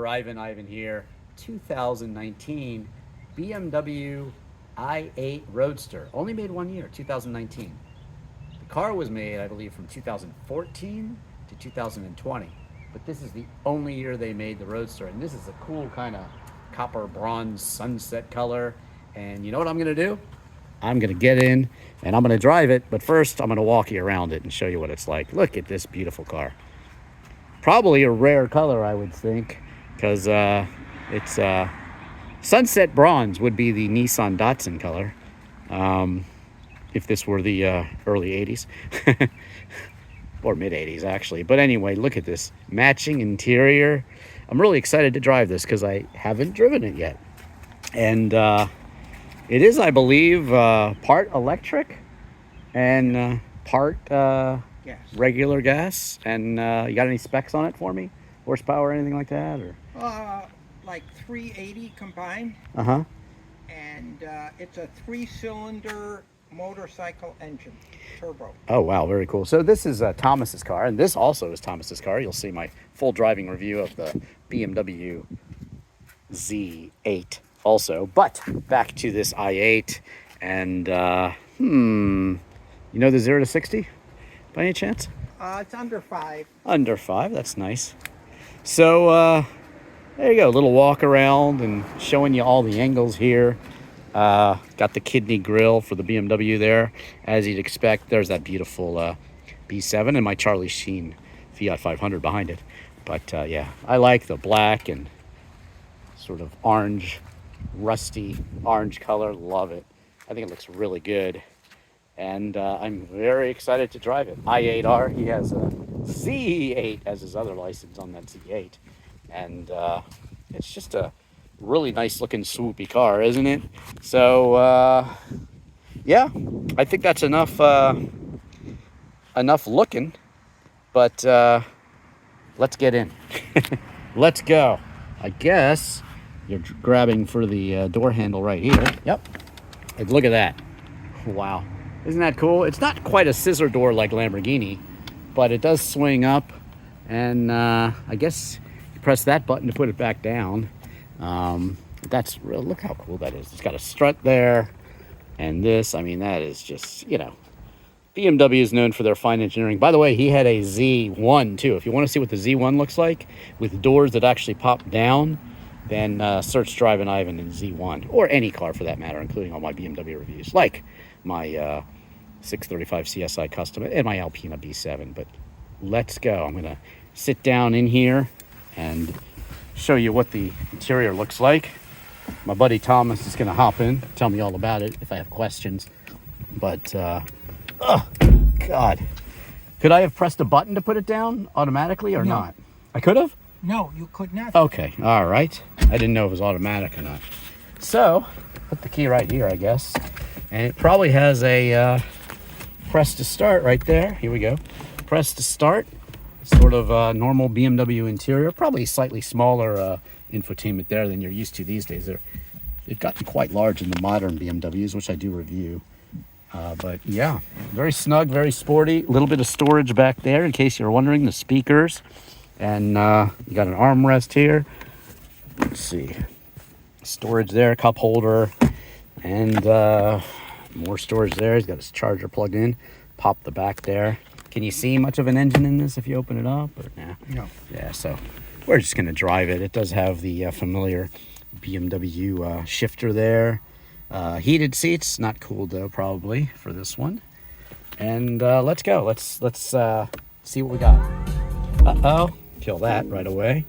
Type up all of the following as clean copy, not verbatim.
Drivin Ivan here. 2019 BMW i8 Roadster. Only made 1 year, 2019. The car was made, I believe, from 2014 to 2020. But this is the only year they made the Roadster. And this is a cool kind of copper bronze sunset color. And you know what I'm going to do? I'm going to get in and I'm going to drive it. But first, I'm going to walk you around it and show you what it's like. Look at this beautiful car. Probably a rare color, I would think, because it's sunset bronze would be the Nissan Datsun color, if this were the early 80s or mid 80s actually. But anyway, look at this matching interior. I'm really excited to drive this because I haven't driven it yet, and it is, I believe, part electric and part Yes. regular gas. And you got any specs on it for me? Horsepower or anything like that? Or Like 380 combined, uh-huh. and it's a 3-cylinder motorcycle engine, turbo. Oh wow, very cool. So this is Thomas's car, and this also is Thomas's car. You'll see my full driving review of the BMW Z8 also. But back to this i8, and you know the 0 to 60 by any chance? It's under 5. Under 5, that's nice. So there you go, a little walk around and showing you all the angles here. Got the kidney grille for the BMW there, as you'd expect. There's that beautiful B7 and my Charlie Sheen Fiat 500 behind it. But yeah, I like the black and sort of orange, rusty orange color. Love it. I think it looks really good. And I'm very excited to drive it. i8R, he has a Z8 as his other license on that Z8. And it's just a really nice looking swoopy car, isn't it? So yeah, I think that's enough looking, but let's get in. Let's go. I guess you're grabbing for the door handle right here. Yep. And look at that. Wow. Isn't that cool? It's not quite a scissor door like Lamborghini, but it does swing up, and I guess you press that button to put it back down. That's real. Look how cool that is. It's got a strut there, and this, I mean, that is just, you know, BMW is known for their fine engineering. By the way, he had a Z1 too. If you want to see what the Z1 looks like with doors that actually pop down, then search Drivin Ivan in Z1, or any car for that matter, including all my BMW reviews, like my 635 CSI Custom and my Alpina B10. But let's go. I'm going to sit down in here and show you what the interior looks like. My buddy Thomas is going to hop in, tell me all about it if I have questions. But, oh, God. Could I have pressed a button to put it down automatically or not? I could have? No, you could not. Okay, all right. I didn't know if it was automatic or not. So, put the key right here, I guess. And it probably has a press to start right there. Here we go. Press to start. Sort of normal BMW interior. Probably slightly smaller infotainment there than you're used to these days. They've gotten quite large in the modern BMWs, which I do review. But yeah, very snug, very sporty. A little bit of storage back there in case you're wondering. The speakers. And you got an armrest here. Let's see. Storage there, cup holder. And more storage there. He's got his charger plugged in. Pop the back there. Can you see much of an engine in this if you open it up? Or nah? No. Yeah, so we're just going to drive it. It does have the familiar BMW shifter there. Heated seats. Not cooled, though, probably, for this one. And let's go. Let's see what we got. Uh-oh. Kill that right away.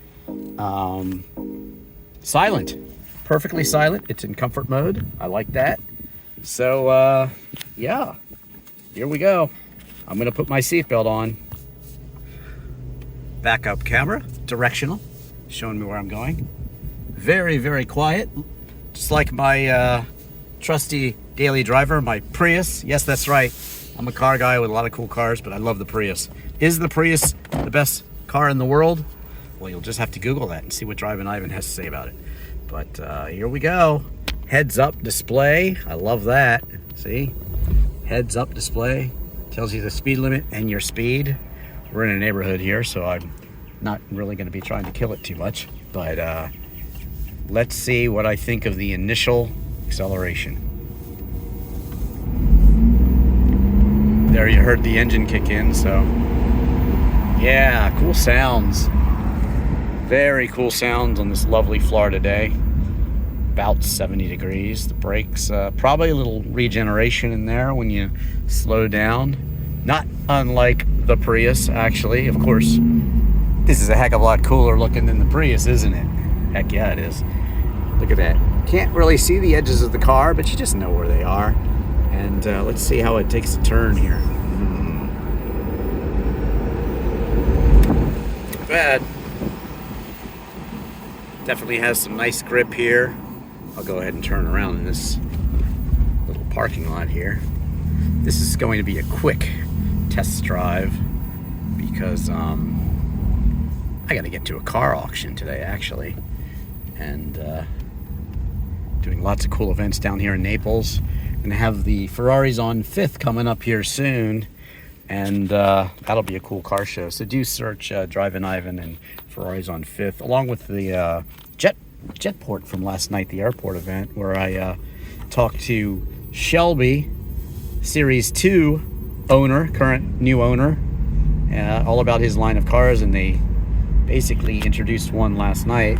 Silent. Perfectly silent. It's in comfort mode. I like that. So, yeah. Here we go. I'm going to put my seatbelt on. Backup camera. Directional. Showing me where I'm going. Very, very quiet. Just like my trusty daily driver, my Prius. Yes, that's right. I'm a car guy with a lot of cool cars, but I love the Prius. Is the Prius the best car in the world? Well, you'll just have to Google that and see what Drivin Ivan has to say about it. But here we go. Heads up display. I love that. See? Heads up display. Tells you the speed limit and your speed. We're in a neighborhood here, so I'm not really going to be trying to kill it too much. But let's see what I think of the initial acceleration. There you heard the engine kick in, so yeah, cool sounds. Very cool sounds on this lovely Florida day. About 70 degrees. The brakes, probably a little regeneration in there when you slow down. Not unlike the Prius, actually. Of course, this is a heck of a lot cooler looking than the Prius, isn't it? Heck yeah, it is. Look at that. Can't really see the edges of the car, but you just know where they are. And let's see how it takes a turn here. Not bad. Definitely has some nice grip here. I'll go ahead and turn around in this little parking lot here. This is going to be a quick test drive because I got to get to a car auction today, actually. And doing lots of cool events down here in Naples. And have the Ferraris on 5th coming up here soon, and that'll be a cool car show. So do search Drivin Ivan and Ferraris on 5th, along with the Jetport from last night, the airport event, where I talked to Shelby, Series 2 owner, current new owner, all about his line of cars, and they basically introduced one last night.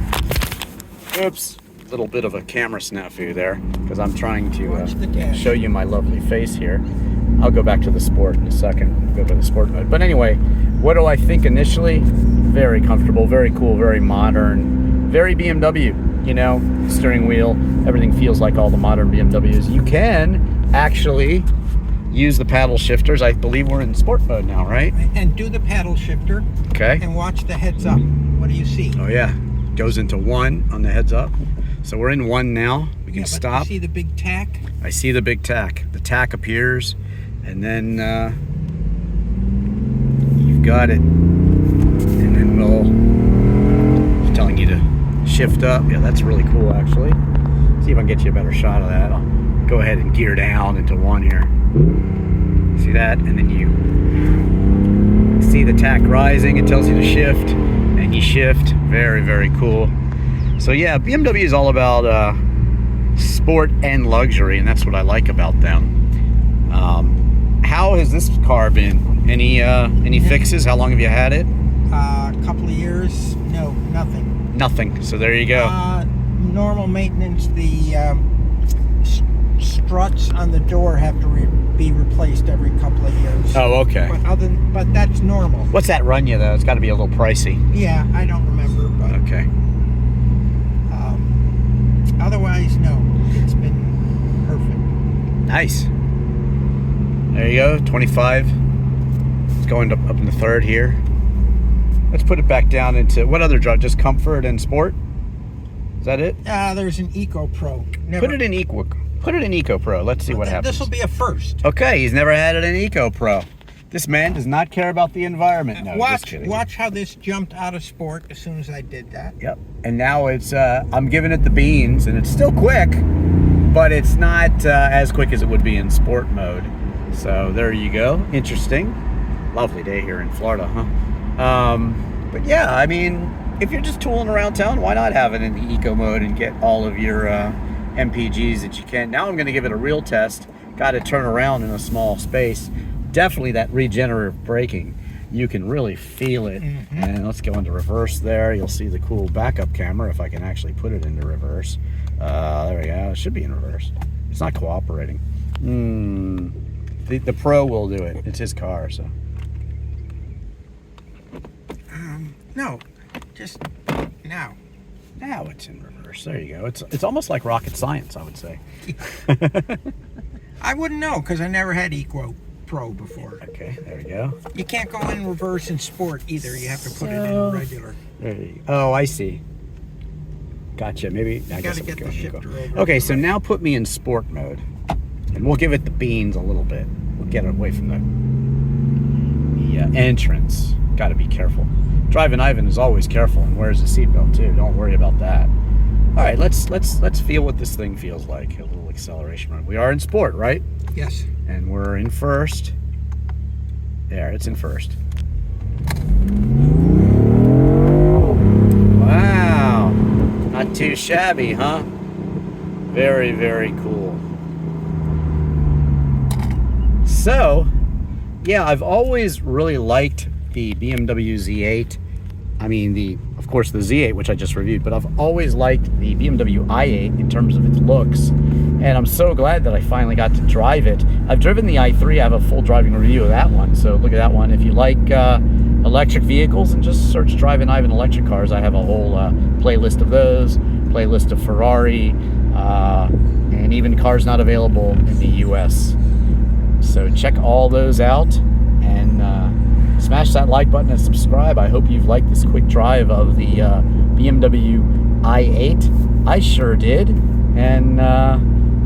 Oops. Little bit of a camera snafu there because I'm trying to show you my lovely face here. I'll go back to the sport in a second, go to the sport mode. But anyway, what do I think initially? Very comfortable, very cool, very modern, very BMW, you know, steering wheel, everything feels like all the modern BMWs. You can actually use the paddle shifters. I believe we're in sport mode now, right? And do the paddle shifter. Okay. And watch the heads up. What do you see? Oh yeah, goes into 1 on the heads up. So we're in 1 now. We can stop. You see the big tack? I see the big tack. The tack appears, and then you've got it. And then it's telling you to shift up. Yeah, that's really cool, actually. See if I can get you a better shot of that. I'll go ahead and gear down into 1 here. See that? And then you see the tack rising. It tells you to shift, and you shift. Very, very cool. So yeah, BMW is all about sport and luxury, and that's what I like about them. How has this car been? Any fixes? How long have you had it? A couple of years. No, nothing. Nothing. So there you go. Normal maintenance. The struts on the door have to be replaced every couple of years. Oh, okay. But that's normal. What's that run you though? It's got to be a little pricey. Yeah, I don't remember, but okay. Otherwise, no. It's been perfect. Nice. There you go. 25. It's going up in the 3rd here. Let's put it back down into what other drive? Just comfort and sport. Is that it? There's an Eco Pro. Put it in Eco. Put it in Eco Pro. Let's see what happens. This will be a first. Okay, he's never had it in Eco Pro. This man does not care about the environment. No, watch how this jumped out of sport as soon as I did that. Yep. And now it's I'm giving it the beans, and it's still quick, but it's not as quick as it would be in sport mode. So there you go. Interesting. Lovely day here in Florida, huh? But yeah, I mean, if you're just tooling around town, why not have it in the eco mode and get all of your MPGs that you can. Now I'm going to give it a real test. Got to turn around in a small space. Definitely that regenerative braking. You can really feel it. Mm-hmm. And let's go into reverse there. You'll see the cool backup camera if I can actually put it into reverse. There we go. It should be in reverse. It's not cooperating. The Pro will do it. It's his car, so. No, just now. Now it's in reverse. There you go. It's almost like rocket science, I would say. I wouldn't know because I never had Eco Pro before. Okay, there we go. You can't go in reverse in sport either. You have to put it in regular. There you go. Oh, I see. Gotcha. Maybe I guess get the shifter over. Okay, so now put me in sport mode, and we'll give it the beans a little bit. We'll get it away from the entrance. Got to be careful. Drivin Ivan is always careful and wears a seatbelt too. Don't worry about that. All right, let's feel what this thing feels like. A little acceleration run. We are in sport, right? Yes. And we're in first. There, it's in first. Wow. Not too shabby, huh? Very, very cool. So, yeah, I've always really liked the BMW Z8. I mean, of course, the Z8, which I just reviewed, but I've always liked the BMW i8 in terms of its looks. And I'm so glad that I finally got to drive it. I've driven the i3. I have a full driving review of that one. So look at that one. If you like electric vehicles, and just search Drivin Ivan electric cars, I have a whole playlist of those, playlist of Ferrari, and even cars not available in the US. So check all those out, and smash that like button and subscribe. I hope you've liked this quick drive of the BMW i8. I sure did. And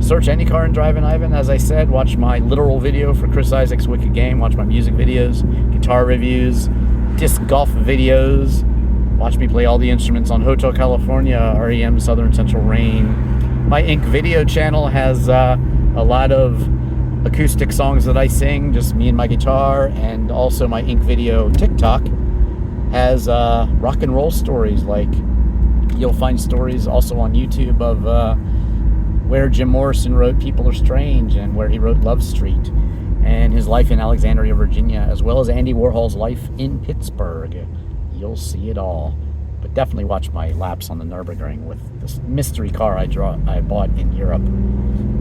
search any car in Drivin Ivan. As I said, watch my literal video for Chris Isaac's Wicked Game. Watch my music videos, guitar reviews, disc golf videos. Watch me play all the instruments on Hotel California, REM Southern Central Rain. My Ink video channel has a lot of acoustic songs that I sing, just me and my guitar, and also my Ink video TikTok has rock and roll stories. Like, you'll find stories also on YouTube of where Jim Morrison wrote People Are Strange, and where he wrote Love Street, and his life in Alexandria, Virginia, as well as Andy Warhol's life in Pittsburgh. You'll see it all. But definitely watch my laps on the Nürburgring with this mystery car I bought in Europe.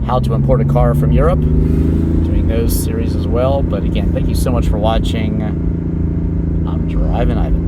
How to import a car from Europe. Doing those series as well. But again, thank you so much for watching. I'm Drivin Ivan.